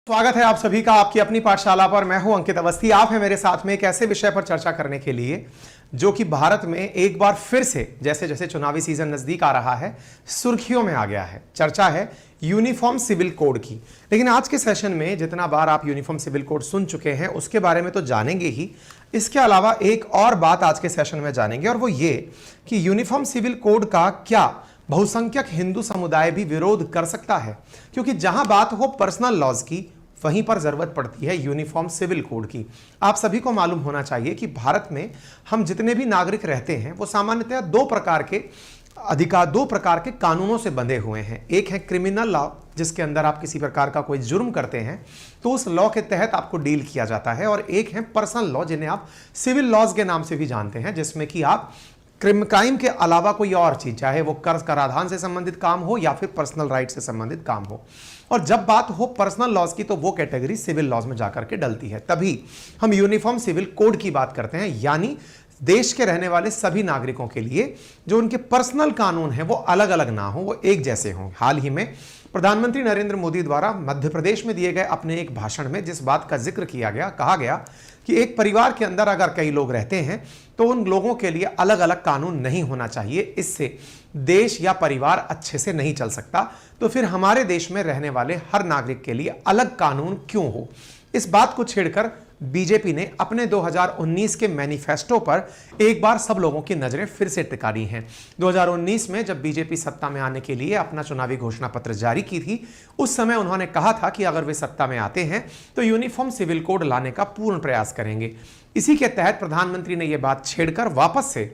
स्वागत है आप सभी का आपकी अपनी पाठशाला पर। मैं हूं अंकित अवस्थी। आप हैं मेरे साथ में एक ऐसे विषय पर चर्चा करने के लिए जो कि भारत में एक बार फिर से जैसे जैसे चुनावी सीजन नजदीक आ रहा है सुर्खियों में आ गया है। चर्चा है यूनिफॉर्म सिविल कोड की। लेकिन आज के सेशन में जितना बार आप यूनिफॉर्म सिविल कोड सुन चुके हैं उसके बारे में तो जानेंगे ही, इसके अलावा एक और बात आज के सेशन में जानेंगे और वो ये कि यूनिफॉर्म सिविल कोड का क्या बहुसंख्यक हिंदू समुदाय भी विरोध कर सकता है, क्योंकि जहां बात हो पर्सनल लॉज की वहीं पर जरूरत पड़ती है यूनिफॉर्म सिविल कोड की। आप सभी को मालूम होना चाहिए कि भारत में हम जितने भी नागरिक रहते हैं वो सामान्यतः दो प्रकार के कानूनों से बंधे हुए हैं। एक है क्रिमिनल लॉ, जिसके अंदर आप किसी प्रकार का कोई जुर्म करते हैं तो उस लॉ के तहत आपको डील किया जाता है, और एक है पर्सनल लॉ जिन्हें आप सिविल लॉज के नाम से भी जानते हैं, जिसमें कि आप क्राइम के अलावा कोई और चीज, चाहे वो कर्ज कराधान से संबंधित काम हो या फिर पर्सनल राइट से संबंधित काम हो। और जब बात हो पर्सनल लॉज की तो वो कैटेगरी सिविल लॉज में जाकर के डलती है। तभी हम यूनिफॉर्म सिविल कोड की बात करते हैं, यानी देश के रहने वाले सभी नागरिकों के लिए जो उनके पर्सनल कानून हैं वो अलग अलग ना हो, वो एक जैसे हों। हाल ही में प्रधानमंत्री नरेंद्र मोदी द्वारा मध्य प्रदेश में दिए गए अपने एक भाषण में जिस बात का जिक्र किया गया, कहा गया कि एक परिवार के अंदर अगर कई लोग रहते हैं तो उन लोगों के लिए अलग अलग कानून नहीं होना चाहिए, इससे देश या परिवार अच्छे से नहीं चल सकता। तो फिर हमारे देश में रहने वाले हर नागरिक के लिए अलग कानून क्यों हो? इस बात को छेड़कर बीजेपी ने अपने 2019 के मैनिफेस्टो पर एक बार सब लोगों की नजरें फिर से टिकारी हैं। 2019 में जब बीजेपी सत्ता में आने के लिए अपना चुनावी घोषणा पत्र जारी की थी, उस समय उन्होंने कहा था कि अगर वे सत्ता में आते हैं तो यूनिफॉर्म सिविल कोड लाने का पूर्ण प्रयास करेंगे। इसी के तहत प्रधानमंत्री ने यह बात छेड़कर वापस से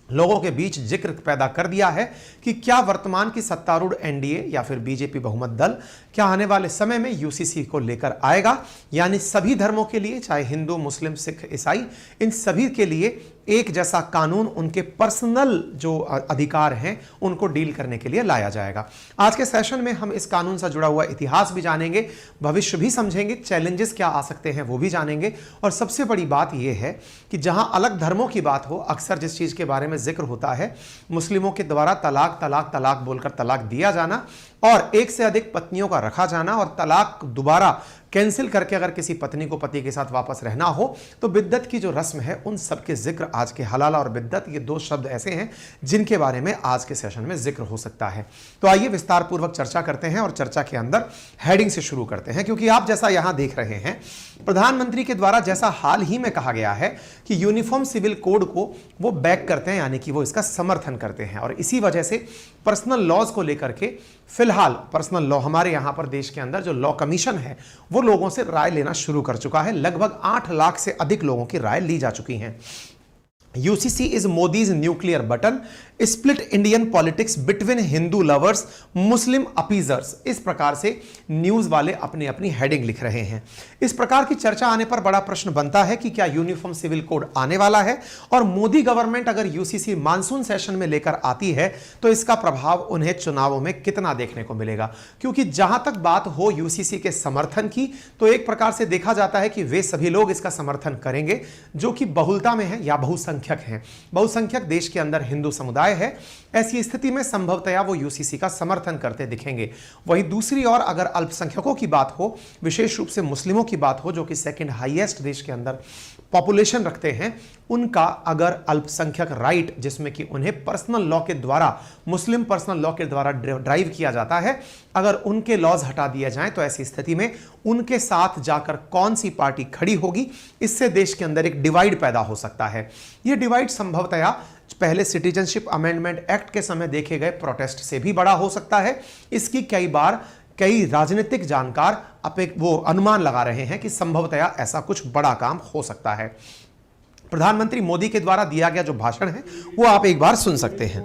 लोगों के बीच जिक्र पैदा कर दिया है कि क्या वर्तमान की सत्तारूढ़ एनडीए या फिर बीजेपी बहुमत दल क्या आने वाले समय में यूसीसी को लेकर आएगा, यानी सभी धर्मों के लिए, चाहे हिंदू, मुस्लिम, सिख, ईसाई, इन सभी के लिए एक जैसा कानून, उनके पर्सनल जो अधिकार हैं उनको डील करने के लिए लाया जाएगा। आज के सेशन में हम इस कानून से जुड़ा हुआ इतिहास भी जानेंगे, भविष्य भी समझेंगे, चैलेंजेस क्या आ सकते हैं वो भी जानेंगे, और सबसे बड़ी बात यह है कि जहां अलग धर्मों की बात हो, अक्सर जिस चीज के बारे में जिक्र होता है मुस्लिमों के द्वारा तलाक तलाक तलाक बोलकर तलाक दिया जाना और एक से अधिक पत्नियों का रखा जाना और तलाक दोबारा कैंसिल करके अगर किसी पत्नी को पति के साथ वापस रहना हो तो बिद्दत की जो रस्म है, उन सब के जिक्र आज के हलाला और बिद्दत, ये दो शब्द ऐसे हैं जिनके बारे में आज के सेशन में जिक्र हो सकता है। तो आइए विस्तार पूर्वक चर्चा करते हैं और चर्चा के अंदर हेडिंग से शुरू करते हैं, क्योंकि आप जैसा यहां देख रहे हैं प्रधानमंत्री के द्वारा जैसा हाल ही में कहा गया है कि यूनिफॉर्म सिविल कोड को वो बैक करते हैं, यानी कि वो इसका समर्थन करते हैं, और इसी वजह से पर्सनल लॉज को लेकर के फिलहाल पर्सनल लॉ हमारे यहां पर देश के अंदर जो लॉ कमीशन है वो लोगों से राय लेना शुरू कर चुका है। लगभग 8 लाख से अधिक लोगों की राय ली जा चुकी है। UCC is Modi's nuclear button, split Indian politics between Hindu lovers, Muslim appeasers। इस प्रकार से न्यूज वाले अपनी अपनी हेडिंग लिख रहे हैं। इस प्रकार की चर्चा आने पर बड़ा प्रश्न बनता है कि क्या यूनिफॉर्म सिविल कोड आने वाला है, और मोदी गवर्नमेंट अगर UCC मानसून सेशन में लेकर आती है तो इसका प्रभाव उन्हें चुनावों में कितना देखने को मिलेगा? क्योंकि जहां तक बात हो UCC के समर्थन की, तो एक प्रकार से देखा जाता है कि वे सभी लोग इसका समर्थन करेंगे जो कि बहुलता में है या बहुसंख्यक देश के अंदर हिंदू समुदाय है। ऐसी स्थिति में संभवतया वो यूसीसी का समर्थन करते दिखेंगे। वहीं दूसरी ओर अगर अल्पसंख्यकों की बात हो, विशेष रूप से मुस्लिमों की बात हो जो कि सेकंड हाईएस्ट देश के अंदर पॉपुलेशन रखते हैं, उनका अगर अल्पसंख्यक राइट, जिसमें कि उन्हें पर्सनल लॉ के द्वारा, मुस्लिम पर्सनल लॉ के द्वारा ड्राइव किया जाता है, अगर उनके लॉज हटा दिए जाएं तो ऐसी स्थिति में उनके साथ जाकर कौन सी पार्टी खड़ी होगी, इससे देश के अंदर एक डिवाइड पैदा हो सकता है। यह डिवाइड संभवतया पहले सिटीजनशिप अमेंडमेंट एक्ट के समय देखे गए प्रोटेस्ट से भी बड़ा हो सकता है। इसकी कई राजनीतिक जानकार वो अनुमान लगा रहे हैं कि संभवतया ऐसा कुछ बड़ा काम हो सकता है। प्रधानमंत्री मोदी के द्वारा दिया गया जो भाषण है वो आप एक बार सुन सकते हैं।